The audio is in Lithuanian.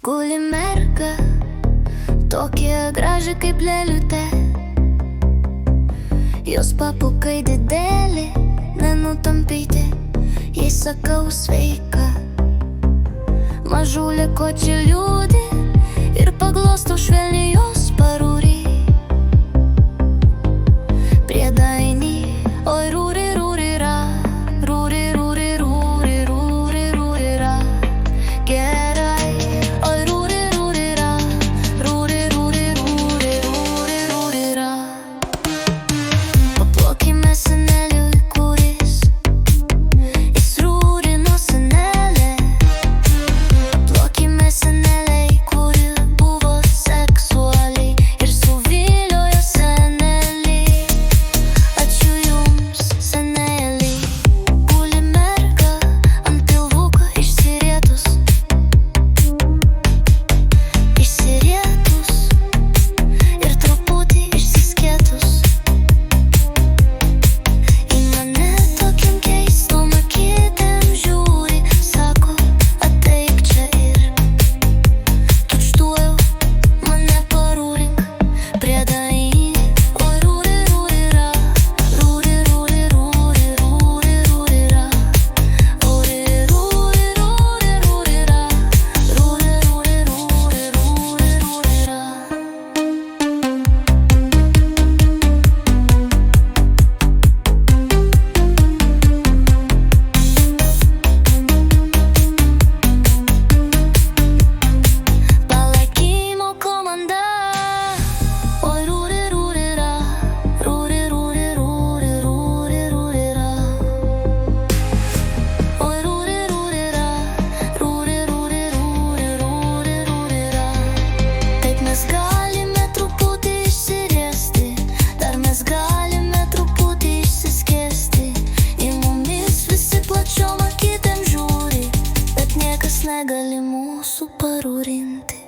Guli merga, tokie graži kaip lėliutė. Jos papukai dideli, nenutampyti, jei sakau sveika. Mažulė ko čia liūdi ir paglostau švelniai jos parūrį. Priedainį, oi rūri rūri ra, rūri rūri rūri rūri rūri ra. Gerai, oi rūri rūri ra, rūri rūri rūri rūri rūri ra. Paplokime seneliui, kuris jis rūrino senelę. Paplokime seneliai, kuri buvo seksualiai ir suviliojo senelį. Ačiū jums, seneliai. Guli merga ant pilvuko išsirietus ir truputį išsiskėtus. Į mane tokiam keistom akytėm žiūri, sako, ateik čia ir tučtuojau mane parūrink. Priedainį, oi rūri rūri ra, rūri rūri rūri rūri rūri ra. Rūri rūri rūri rūri ra, rūri rūri rūri rūri rūri ra. Palaikymo komanda, oi rūri rūri ra, rūri rūri rūri rūri rūri ra. Oi rūri rūri ra, rūri rūri rūri rūri rūri ra. Taip mes galime truputį išsiriesti, dar mes galime truputį išsiskėsti. Į mumis visi plačiom akytėm žiūri, bet niekas negali mūsų parūrinti.